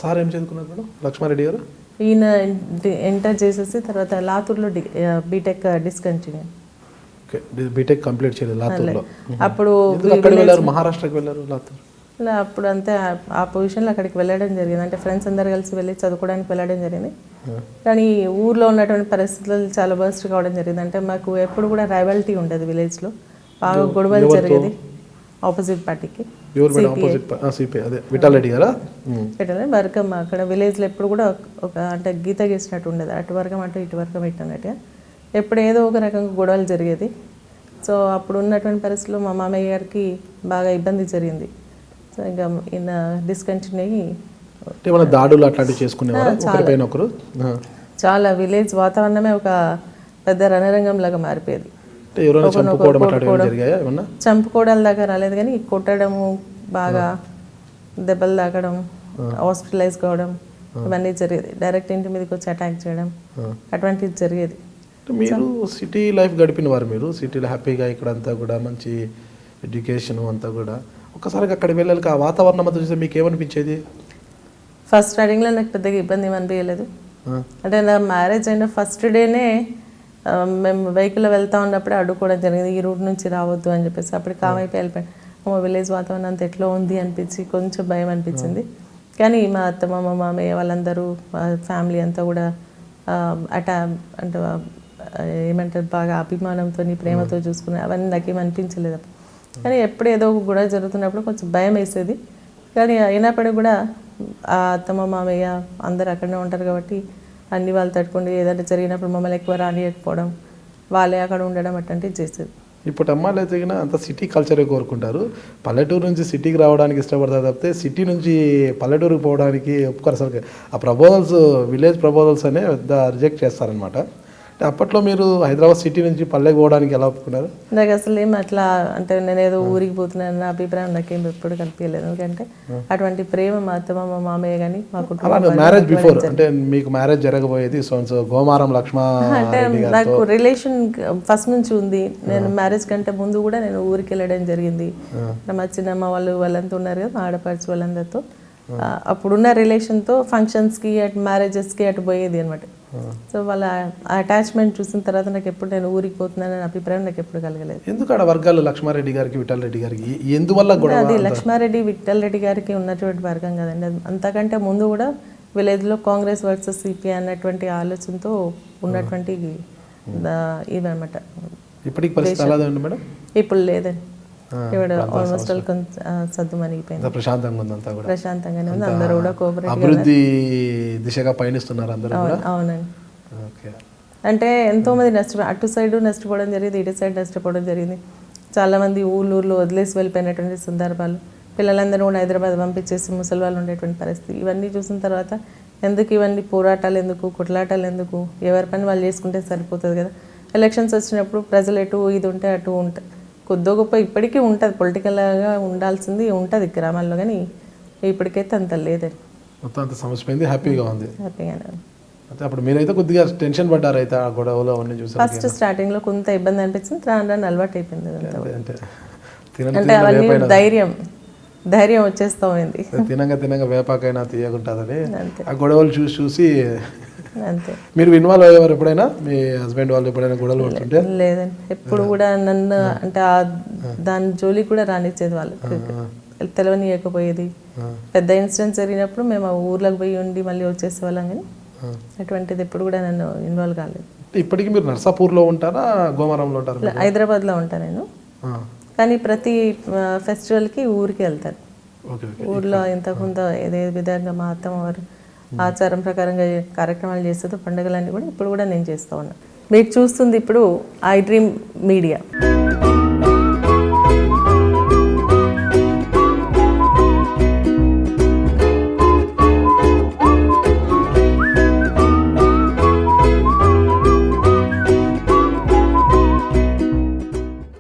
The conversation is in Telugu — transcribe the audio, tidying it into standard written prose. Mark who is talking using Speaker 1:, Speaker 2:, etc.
Speaker 1: సార్ ఏం చదువుకున్నారు మేడం లక్ష్మారెడ్డి గారు?
Speaker 2: ఈయన ఎంటర్ చేసేసి తర్వాత లాతూర్లో BTech discontinue.
Speaker 1: Okay, BTech complete చేయలేదు లాతూర్లో.
Speaker 2: అప్పుడు
Speaker 1: అక్కడ వెళ్ళారు, మహారాష్ట్రకి వెళ్ళారు లాతూర్.
Speaker 2: అప్పుడు అంతే ఆ పొజిషన్లో అక్కడికి వెళ్ళడం జరిగింది. అంటే ఫ్రెండ్స్ అందరు కలిసి వెళ్ళి చదువుకోవడానికి వెళ్ళడం జరిగింది. కానీ ఊర్లో ఉన్నటువంటి పరిస్థితులు చాలా బర్స్ట్ కావడం జరిగింది. అంటే మాకు ఎప్పుడు కూడా రైవాలిటీ ఉండేది విలేజ్లో, బాగా గొడవలు జరిగేది ఆపోజిట్ పార్టీకి. వర్గం అక్కడ విలేజ్లో ఎప్పుడు కూడా ఒక అంటే గీత గీసినట్టు ఉండేది, అటు వర్గం అటు ఇటు వర్గం పెట్టినట్టుగా ఎప్పుడు ఏదో ఒక రకంగా గొడవలు జరిగేది. సో అప్పుడు ఉన్నటువంటి పరిస్థితుల్లో మా మామయ్య గారికి బాగా ఇబ్బంది జరిగింది. సో ఇంకా ఈయన డిస్కంటిన్యూ అయ్యి
Speaker 1: దాడులు అట్లాంటివి చేసుకునేవారు.
Speaker 2: చాలా విలేజ్ వాతావరణమే ఒక పెద్ద రణరంగం లాగా మారిపోయేది. చంపుకోవడాల దాకా రాలేదు కానీ కొట్టడము, బాగా దెబ్బలు తాకడం, హాస్పిటలైజ్ కావడం ఇవన్నీ జరిగేది. డైరెక్ట్ ఇంటి మీదకి వచ్చి అటాక్ చేయడం అటువంటిది జరిగేది.
Speaker 1: మీరు సిటీ లైఫ్ గడిపిన వారు, మీరు సిటీలో హ్యాపీగా ఇక్కడంతా కూడా మంచి ఎడ్యుకేషన్ అంతా కూడా, ఒక్కసారిగా అక్కడ వెళ్ళాలి ఆ వాతావరణం అంతా చూస్తే మీకు ఏమనిపించేది?
Speaker 2: ఫస్ట్ స్టార్టింగ్లో నాకు పెద్దగా ఇబ్బంది ఏమనిపించలేదు. అంటే నా మ్యారేజ్ అయిన ఫస్ట్ డేనే మేము వెహికల్లో వెళ్తూ ఉన్నప్పుడే అడ్డుకోవడం జరిగింది, ఈ రూట్ నుంచి రావద్దు అని చెప్పేసి. అప్పుడు కామైపోయి వెళ్ళిపోయాను. విలేజ్ వాతావరణం అంతా ఎట్లా ఉంది అనిపించి కొంచెం భయం అనిపించింది. కానీ మా అత్తమ్మ మా మామయ్య వాళ్ళందరూ ఫ్యామిలీ అంతా కూడా అంటే ఏమంటారు బాగా అభిమానంతో ప్రేమతో చూసుకునే అవన్నీ నాకేమనిపించలేదు. కానీ ఎప్పుడు ఏదో ఒక గొడవ జరుగుతున్నప్పుడు కొంచెం భయం వేసేది. కానీ అయినప్పటికీ కూడా ఆ అత్తమ్మ మామయ్య అందరు అక్కడనే ఉంటారు కాబట్టి అన్ని వాళ్ళు తట్టుకుండి ఏదైనా జరిగినప్పుడు మమ్మల్ని ఎక్కువ రానియకపోవడం, వాళ్ళే అక్కడ ఉండడం అట్లాంటివి చేసేది.
Speaker 1: ఇప్పుడు అమ్మాయిలు అయితే అంత సిటీ కల్చరే కోరుకుంటారు, పల్లెటూరు నుంచి సిటీకి రావడానికి ఇష్టపడతారు తప్పితే సిటీ నుంచి పల్లెటూరుకి పోవడానికి ఒప్పుకోరు. అసలు ఆ ప్రపోజల్స్ విలేజ్ ప్రపోజల్స్ అనే పెద్ద రిజెక్ట్ చేస్తారనమాట. అప్పట్లో మీరు హైదరాబాద్ సిటీ నుంచి పల్లెకి పోవడానికి ఎలా ఒప్పుకున్నారు?
Speaker 2: నాకు అసలు ఏం అట్లా అంటే నేను ఏదో ఊరికి పోతున్నాను నా అభిప్రాయం నాకేం ఎప్పుడు కనిపించలేదు. ఎందుకంటే అటువంటి ప్రేమ మా అత్తమ్మ మా మామయ్య కానీ మా కుటుంబం.
Speaker 1: మ్యారేజ్ బిఫోర్ అంటే మీకు మ్యారేజ్ జరగబోయేది గోమారం లక్ష్మ
Speaker 2: అంటే నాకు రిలేషన్ ఫస్ట్ నుంచి ఉంది. నేను మ్యారేజ్ కంటే ముందు కూడా నేను ఊరికి వెళ్ళడం జరిగింది. మా చిన్నమ్మ వాళ్ళంతా ఉన్నారు కదా, మా ఆడపడుచు వాళ్ళందరితో అప్పుడున్న రిలేషన్తో ఫంక్షన్స్కి అటు మ్యారేజెస్కి అటు పోయేది అనమాట. సో వాళ్ళ అటాచ్మెంట్ చూసిన తర్వాత నాకు ఎప్పుడు నేను ఊరికి పోతున్నానని అభిప్రాయం నాకు ఎప్పుడు కలగలేదు.
Speaker 1: ఎందుకు ఆడ వర్గాలు లక్ష్మారెడ్డి గారికి విఠల్ రెడ్డి గారికి ఎందువల్ల కూడా?
Speaker 2: అది లక్ష్మారెడ్డి విఠల్ రెడ్డి గారికి ఉన్నటువంటి వర్గం కదండి. అంతకంటే ముందు కూడా విలేజ్లో కాంగ్రెస్ వర్సెస్ సిపిఐ అన్నటువంటి ఆలోచనతో ఉన్నటువంటి ఇవన్నమాట.
Speaker 1: ఇప్పటికి పరిస్థితి అలాగే ఉంది మేడం?
Speaker 2: ఇప్పుడు లేదండి, ఇప్పుడు ఆల్మోస్ట్ సర్దుమణిగిపోయింది.
Speaker 1: ప్రశాంతంగా ఉంది, అంతా కూడా
Speaker 2: ప్రశాంతంగానే ఉంది. అందరూ కూడా కోఆపరేట్
Speaker 1: అభివృద్ధి దిశగా పయనిస్తున్నారు అందరూ.
Speaker 2: అవునండి. అంటే ఎంతోమంది అటు సైడ్ నష్టపోవడం జరిగింది, ఇటు సైడ్ నష్టపోవడం జరిగింది. చాలామంది ఊళ్ళూరులో వదిలేసి వెళ్ళిపోయినటువంటి సందర్భాలు, పిల్లలందరూ కూడా హైదరాబాద్ పంపించేసి ముసలి వాళ్ళు ఉండేటువంటి పరిస్థితి. ఇవన్నీ చూసిన తర్వాత ఎందుకు ఇవన్నీ పోరాటాలు ఎందుకు, కొట్లాటాలు ఎందుకు, ఎవరి పని వాళ్ళు చేసుకుంటే సరిపోతుంది కదా. ఎలక్షన్స్ వచ్చినప్పుడు ప్రజలు ఎటు ఇది ఉంటే అటు ఉంటాయి, కొద్ది గొప్ప ఇప్పటికీ ఉంటుంది, పొలిటికల్గా ఉండాల్సింది ఉంటుంది గ్రామాల్లో. కానీ ఇప్పటికైతే అంత లేదండి,
Speaker 1: మొత్తం అంత సమస్యపోయింది. హ్యాపీగా ఉంది,
Speaker 2: హ్యాపీగానే ఉంది.
Speaker 1: అంటే అప్పుడు మీరైతే కొద్దిగా టెన్షన్ పడ్డారు అయితే ఆ గొడవలో అవన్నీ చూసి?
Speaker 2: ఫస్ట్ స్టార్టింగ్లో కొంత ఇబ్బంది అనిపించింది, రాను అలవాటు అయిపోయింది.
Speaker 1: అంటే
Speaker 2: అవన్నీ ధైర్యం వచ్చేస్తూ ఉంది.
Speaker 1: తినంగా వేపాకైనా తీయకుంటుందని ఆ గొడవలు చూసి
Speaker 2: అంతే.
Speaker 1: మీరు ఇన్వాల్వ్ అయ్యేవారు ఎప్పుడైనా? మీ హస్బెండ్ వాళ్ళు ఎప్పుడైనా గొడవలు పడుతుంటే?
Speaker 2: లేదండి, ఎప్పుడు కూడా నన్ను అంటే దాని జోలికి కూడా రానిచ్చేది వాళ్ళు, తెలవనియకపోయేది. పెద్ద ఇన్సిడెంట్స్ జరిగినప్పుడు మేము ఆ ఊర్లోకి పోయి ఉండి మళ్ళీ వచ్చేసే వాళ్ళం, కానీ అటువంటిది ఎప్పుడు కూడా నన్ను ఇన్వాల్వ్ కాలేదు.
Speaker 1: ఇప్పటికీ మీరు నర్సాపూర్లో ఉంటారా, గోమారంలో ఉంటారా?
Speaker 2: హైదరాబాద్లో ఉంటాను నేను, కానీ ప్రతి ఫెస్టివల్కి ఊరికి వెళ్తాను. ఊర్లో ఇంతకుముందు ఏదే విధంగా మా అత్తమ్మ వారు ఆచారం ప్రకారంగా కార్యక్రమాలు చేస్తుందో పండుగలన్నీ కూడా ఇప్పుడు కూడా నేను చేస్తూ ఉన్నాను. మీకు చూస్తుంది ఇప్పుడు ఐ డ్రీమ్ మీడియా.